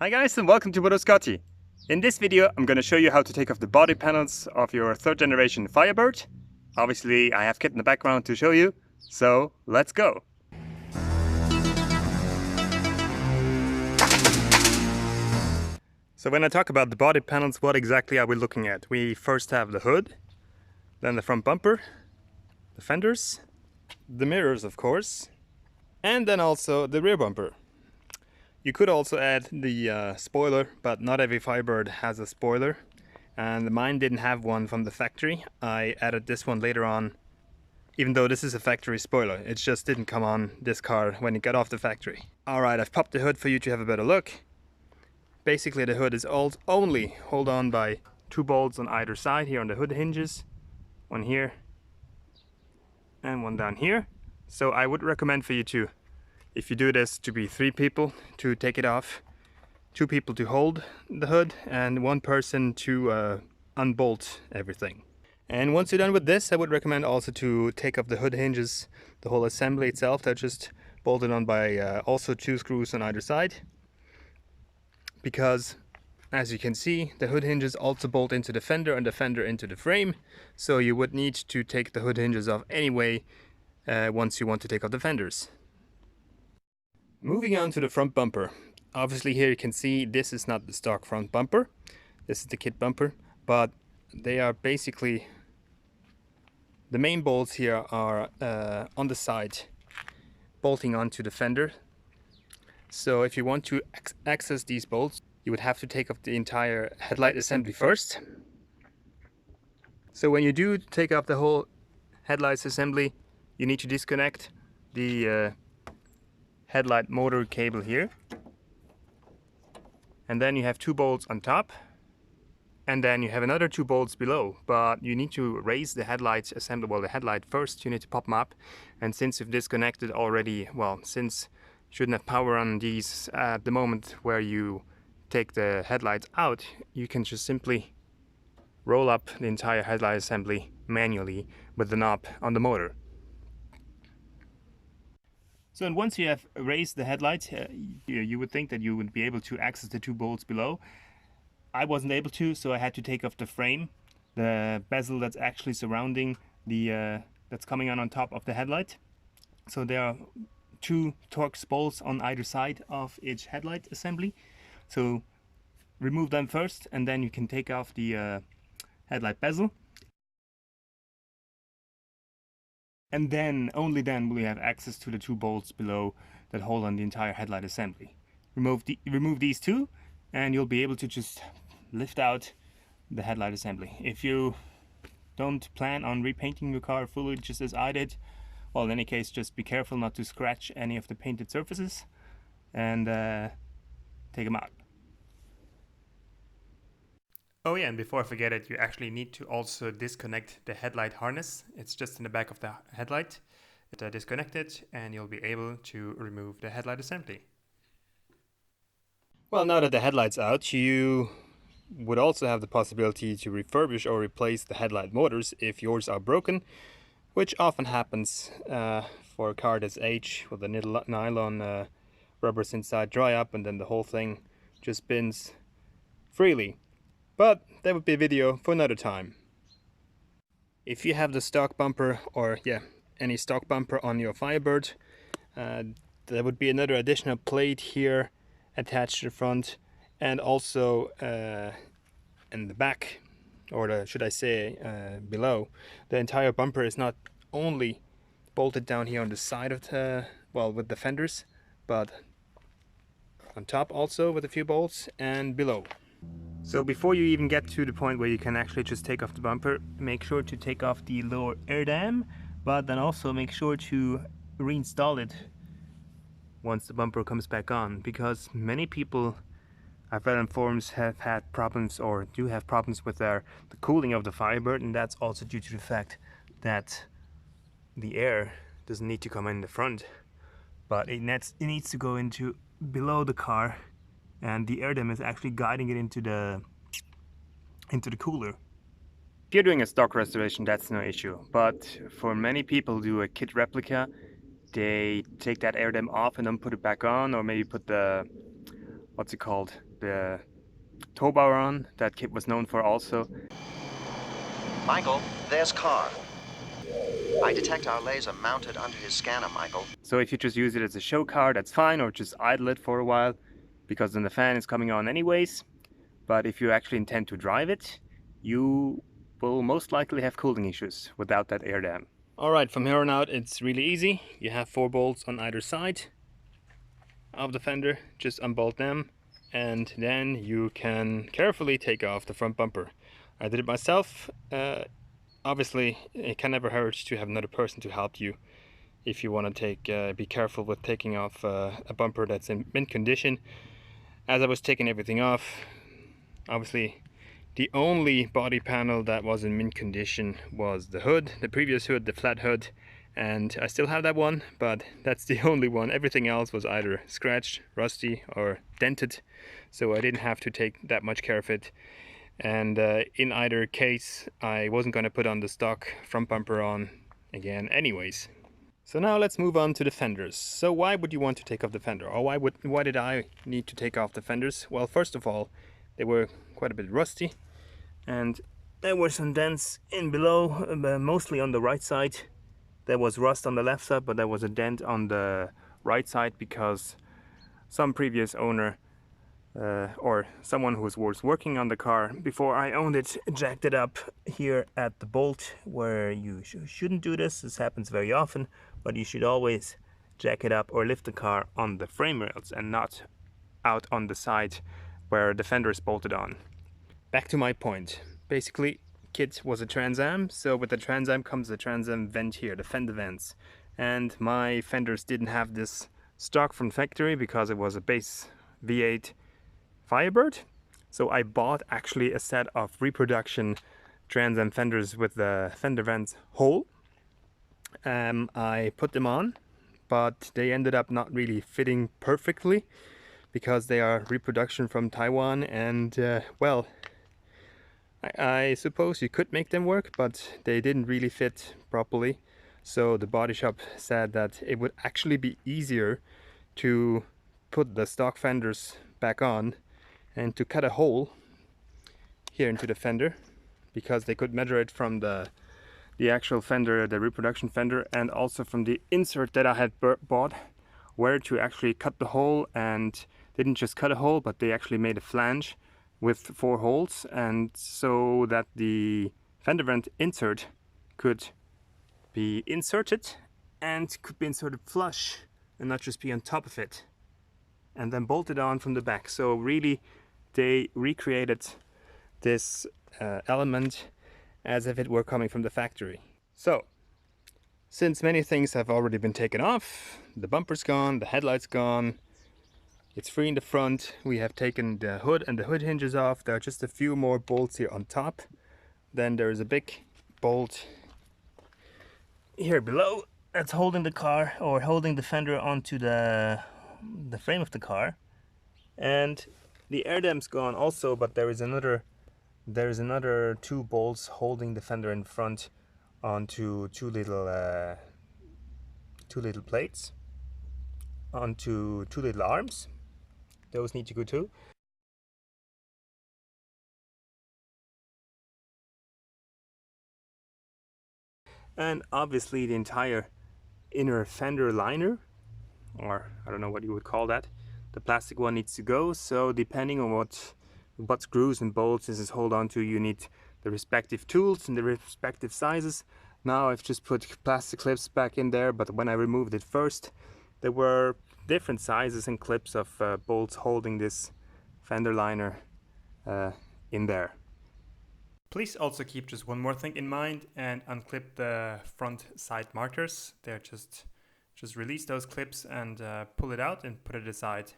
Hi guys and welcome to KITT. In this video I'm going to show you how to take off the body panels of your third generation Firebird. Obviously I have KITT in the background to show you, so let's go! So when I talk about the body panels, what exactly are we looking at? We first have the hood, then the front bumper, the fenders, the mirrors of course, and then also the rear bumper. You could also add the spoiler, but not every Firebird has a spoiler, and mine didn't have one from the factory. I added this one later on, even though this is a factory spoiler. It just didn't come on this car when it got off the factory. Alright, I've popped the hood for you to have a better look. Basically the hood is only held on by two bolts on either side here on the hood hinges. One here and one down here. So I would recommend for you to, if you do this, to be 3 people to take it off, 2 people to hold the hood, and 1 person to unbolt everything. And once you're done with this, I would recommend also to take off the hood hinges, the whole assembly itself. They're just bolted on by also 2 screws on either side. Because, as you can see, the hood hinges also bolt into the fender and the fender into the frame. So you would need to take the hood hinges off anyway once you want to take off the fenders. Moving on to the front bumper. Obviously here you can see this is not the stock front bumper. This is the KITT bumper, but they are basically, the main bolts here are on the side, bolting onto the fender. So if you want to access these bolts, you would have to take off the entire headlight assembly first. So when you do take off the whole headlights assembly, you need to disconnect the headlight motor cable here, and then you have 2 bolts on top, and then you have another 2 bolts below, but you need to raise the headlights assembly, well, the headlight first. You need to pop them up, and since you've disconnected already, well, since you shouldn't have power on these at the moment where you take the headlights out, you can just simply roll up the entire headlight assembly manually with the knob on the motor. So and once you have raised the headlight, you would think that you would be able to access the 2 bolts below. I wasn't able to, so I had to take off the frame, the bezel that's actually surrounding the that's coming on top of the headlight. So there are 2 Torx bolts on either side of each headlight assembly. So remove them first, and then you can take off the headlight bezel. And then, only then, will you have access to the 2 bolts below that hold on the entire headlight assembly. Remove these 2, and you'll be able to just lift out the headlight assembly. If you don't plan on repainting your car fully, just as I did, well, in any case, just be careful not to scratch any of the painted surfaces, and take them out. Oh yeah, and before I forget it, you actually need to also disconnect the headlight harness. It's just in the back of the headlight. Disconnect it, and you'll be able to remove the headlight assembly. Well, now that the headlight's out, you would also have the possibility to refurbish or replace the headlight motors if yours are broken, which often happens for a car this age, with the nylon rubbers inside dry up, and then the whole thing just spins freely. But that would be a video for another time. If you have the stock bumper, or any stock bumper on your Firebird, there would be another additional plate here attached to the front, and also in the back, or should I say below. The entire bumper is not only bolted down here on the side of the, well, with the fenders, but on top also with a few bolts, and below. So before you even get to the point where you can actually just take off the bumper, make sure to take off the lower air dam, but then also make sure to reinstall it once the bumper comes back on, because many people I've read on forums have had problems, or do have problems with the cooling of the Firebird, and that's also due to the fact that the air doesn't need to come in the front, but it needs to go into below the car, and the air dam is actually guiding it into the cooler. If you're doing a stock restoration, that's no issue, but for many people who do a KITT replica, they take that air dam off and then put it back on, or maybe put the, what's it called, the tow bar on that KITT was known for also. Michael, there's car. I detect our laser mounted under his scanner, Michael. So if you just use it as a show car, that's fine, or just idle it for a while, because then the fan is coming on anyways. But if you actually intend to drive it, you will most likely have cooling issues without that air dam. Alright, from here on out it's really easy. You have 4 bolts on either side of the fender, just unbolt them, and then you can carefully take off the front bumper. I did it myself. Obviously, it can never hurt to have another person to help you if you want to be careful with taking off a bumper that's in mint condition. As I was taking everything off, obviously the only body panel that was in mint condition was the hood, the previous hood, the flat hood, and I still have that one, but that's the only one. Everything else was either scratched, rusty, or dented, so I didn't have to take that much care of it. And in either case, I wasn't going to put on the stock front bumper on again anyways. So now let's move on to the fenders. So why would you want to take off the fender? Or why did I need to take off the fenders? Well, first of all, they were quite a bit rusty, and there were some dents in below, mostly on the right side. There was rust on the left side, but there was a dent on the right side because some previous owner or someone who was working on the car before I owned it jacked it up here at the bolt, where you shouldn't do this. This happens very often, but you should always jack it up or lift the car on the frame rails and not out on the side where the fender is bolted on. Back to my point. Basically, KITT was a Trans Am, so with the Trans Am comes the Trans Am vent here, the fender vents. And my fenders didn't have this stock from factory because it was a base V8 Firebird. So I bought actually a set of reproduction Trans Am fenders with the fender vents whole. I put them on, but they ended up not really fitting perfectly because they are reproduction from Taiwan, and well, I suppose you could make them work, but they didn't really fit properly. So the body shop said that it would actually be easier to put the stock fenders back on and to cut a hole here into the fender, because they could measure it from the actual fender, the reproduction fender, and also from the insert that I had bought, where to actually cut the hole. And didn't just cut a hole, but they actually made a flange with 4 holes, and so that the fender vent insert could be inserted and could be inserted flush and not just be on top of it, and then bolted on from the back. So really they recreated this element as if it were coming from the factory. So since many things have already been taken off, the bumper's gone, the headlight's gone, it's free in the front, we have taken the hood and the hood hinges off. There are just a few more bolts here on top. Then there is a big bolt here below that's holding the car, or holding the fender onto the frame of the car. And the air dam's gone also, but there is another 2 bolts holding the fender in front onto two little plates, onto 2 little arms. Those need to go too. And obviously the entire inner fender liner, or I don't know what you would call that, the plastic one needs to go. So depending on what screws and bolts this is hold on to, you need the respective tools and the respective sizes. Now I've just put plastic clips back in there, but when I removed it first, there were different sizes and clips of bolts holding this fender liner in there. Please also keep just one more thing in mind and unclip the front side markers. They're just release those clips and pull it out and put it aside.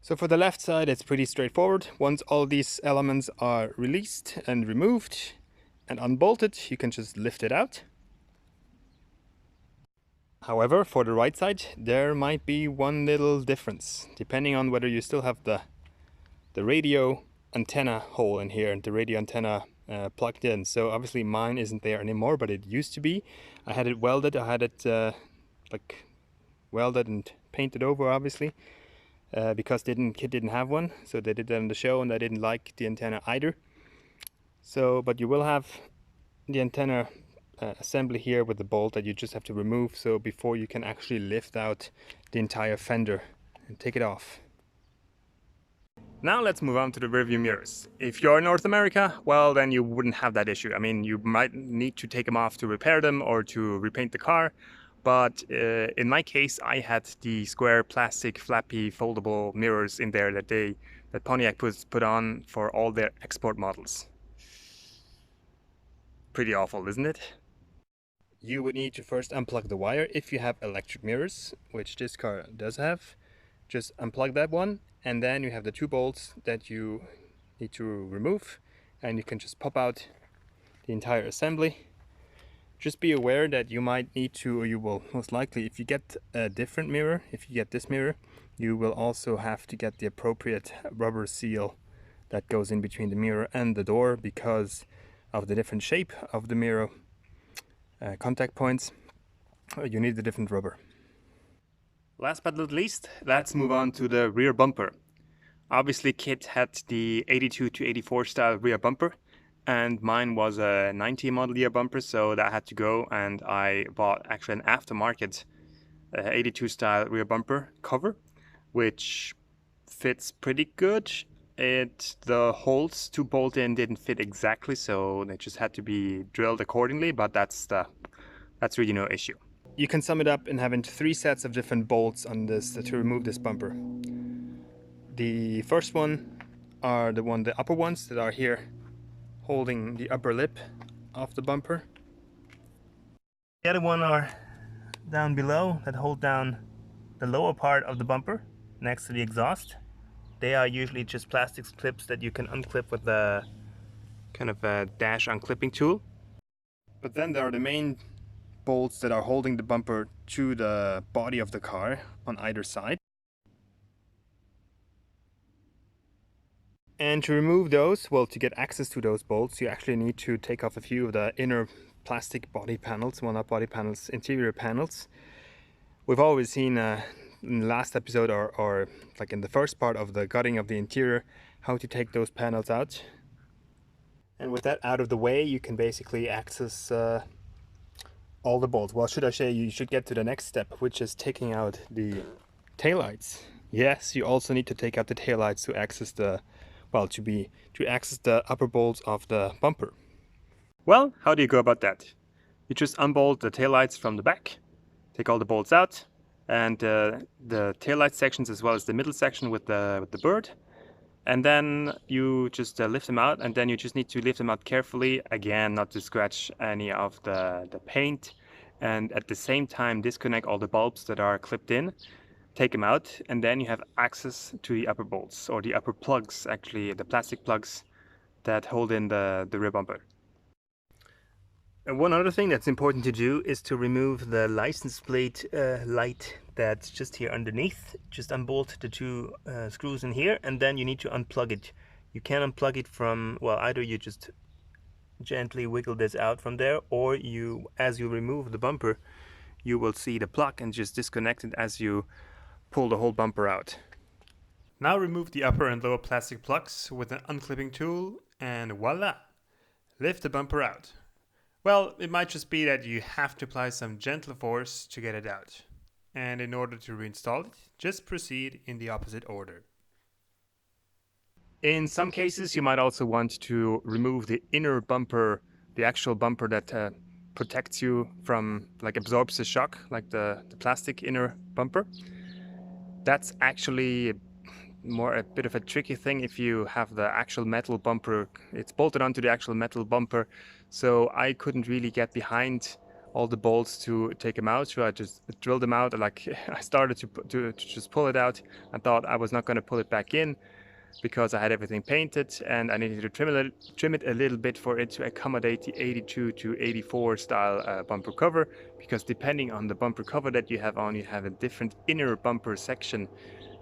So for the left side, it's pretty straightforward. Once all these elements are released and removed and unbolted, you can just lift it out. However, for the right side, there might be one little difference, depending on whether you still have the radio antenna hole in here and the radio antenna plugged in. So obviously mine isn't there anymore, but it used to be. I had it welded. I had it like welded and painted over, obviously. because KITT didn't have one, so they did that on the show, and I didn't like the antenna either. So, but you will have the antenna assembly here with the bolt that you just have to remove, so before you can actually lift out the entire fender and take it off. Now let's move on to the rearview mirrors. If you're in North America, well, then you wouldn't have that issue. I mean, you might need to take them off to repair them or to repaint the car, but in my case, I had the square plastic flappy foldable mirrors in there that Pontiac put on for all their export models. Pretty awful, isn't it? You would need to first unplug the wire if you have electric mirrors, which this car does have. Just unplug that one, and then you have the 2 bolts that you need to remove, and you can just pop out the entire assembly. Just be aware that you might need to, or you will most likely, if you get a different mirror, if you get this mirror, you will also have to get the appropriate rubber seal that goes in between the mirror and the door because of the different shape of the mirror contact points. You need the different rubber. Last but not least, let's move on to the rear bumper. Obviously KITT had the 82 to 84 style rear bumper, and mine was a 90 model year bumper, so that had to go, and I bought actually an aftermarket 82 style rear bumper cover, which fits pretty good. The holes to bolt in didn't fit exactly, so they just had to be drilled accordingly, but that's really no issue. You can sum it up in having 3 sets of different bolts on this to remove this bumper. The first one are the upper ones that are here holding the upper lip of the bumper. The other one are down below that hold down the lower part of the bumper next to the exhaust. They are usually just plastic clips that you can unclip with the kind of a dash unclipping tool. But then there are the main bolts that are holding the bumper to the body of the car on either side. And to remove those, well, to get access to those bolts, you actually need to take off a few of the inner plastic body panels, well, not body panels, interior panels. We've always seen in the last episode or like in the first part of the gutting of the interior, how to take those panels out. And with that out of the way, you can basically access all the bolts. Well, should I say you should get to the next step, which is taking out the taillights. Yes, you also need to take out the taillights to access the, well, to access the upper bolts of the bumper. Well, how do you go about that? You just unbolt the taillights from the back, take all the bolts out, and the taillight sections as well as the middle section with the bird. And then you just lift them out, and then you just need to lift them out carefully, again, not to scratch any of the paint. And at the same time, disconnect all the bulbs that are clipped in, take them out, and then you have access to the upper bolts, or the upper plugs, actually, the plastic plugs that hold in the rear bumper. And one other thing that's important to do is to remove the license plate light that's just here underneath. Just unbolt the 2 screws in here, and then you need to unplug it. You can unplug it from, well, either you just gently wiggle this out from there, or as you remove the bumper, you will see the plug and just disconnect it as you pull the whole bumper out. Now remove the upper and lower plastic plugs with an unclipping tool, and voila! Lift the bumper out. Well, it might just be that you have to apply some gentle force to get it out. And in order to reinstall it, just proceed in the opposite order. In some cases, you might also want to remove the inner bumper, the actual bumper that protects you from, like, absorbs the shock, like the plastic inner bumper. That's actually a bit of a tricky thing if you have the actual metal bumper. It's bolted onto the actual metal bumper, so I couldn't really get behind all the bolts to take them out, so I just drilled them out. Like, I started to just pull it out. I thought I was not going to pull it back in because I had everything painted, and I needed to trim it a little bit for it to accommodate the 82 to 84 style bumper cover, because depending on the bumper cover that you have on, you have a different inner bumper section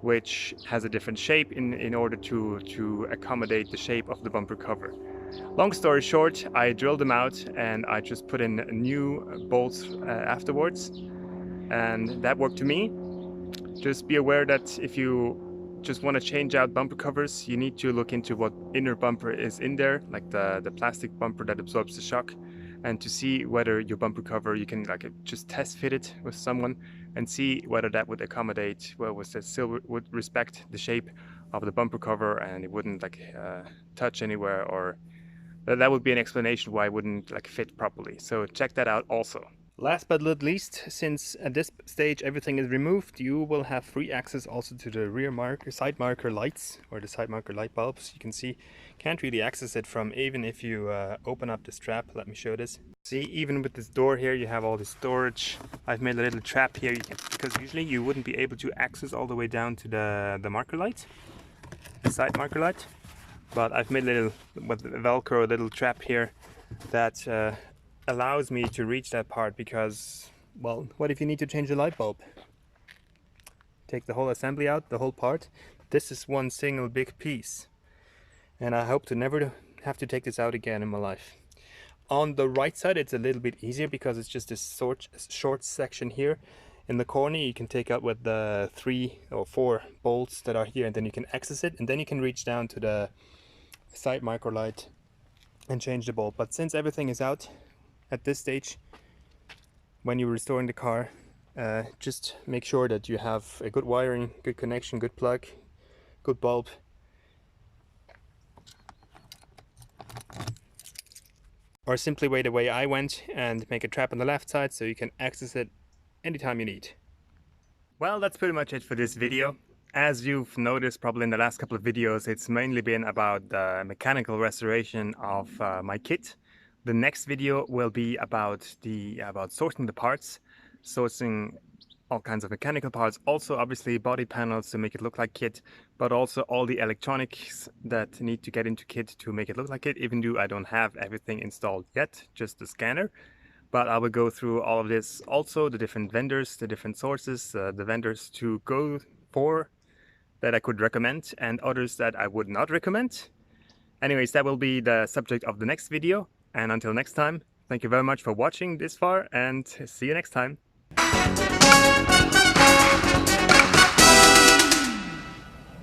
which has a different shape in order to accommodate the shape of the bumper cover. Long story short, I drilled them out and I just put in new bolts afterwards, and that worked to me. Just be aware that if you just want to change out bumper covers, you need to look into what inner bumper is in there, like the plastic bumper that absorbs the shock, and to see whether your bumper cover, you can like just test fit it with someone and see whether that would accommodate, well, was that still would respect the shape of the bumper cover and it wouldn't like touch anywhere, or that would be an explanation why it wouldn't like fit properly. So check that out also. Last but not least, since at this stage everything is removed, you will have free access also to the rear marker, side marker lights, or the side marker light bulbs. You can see, can't really access it from even if you open up the strap. Let me show this. See, even with this door here, you have all the storage. I've made a little trap here because usually you wouldn't be able to access all the way down to the marker light, the side marker light. But I've made a little, with Velcro, a little trap here that allows me to reach that part, because, well, what if you need to change the light bulb? Take the whole assembly out, the whole part. This is one single big piece, and I hope to never have to take this out again in my life. On the right side it's a little bit easier because it's just this short section here. In the corner you can take out with the 3 or 4 bolts that are here, and then you can access it, and then you can reach down to the side micro light and change the bulb. But since everything is out at this stage, when you're restoring the car, just make sure that you have a good wiring, good connection, good plug, good bulb. Or simply wait the way I went and make a trap on the left side so you can access it anytime you need. Well, that's pretty much it for this video. As you've noticed probably in the last couple of videos, it's mainly been about the mechanical restoration of my kit. The next video will be about sourcing the parts, sourcing all kinds of mechanical parts, also obviously body panels to make it look like KITT, but also all the electronics that need to get into KITT to make it look like KITT, even though I don't have everything installed yet, just the scanner. But I will go through all of this, also the different vendors, the different sources, the vendors to go for that I could recommend and others that I would not recommend. Anyways, that will be the subject of the next video. And until next time, thank you very much for watching this far, and see you next time.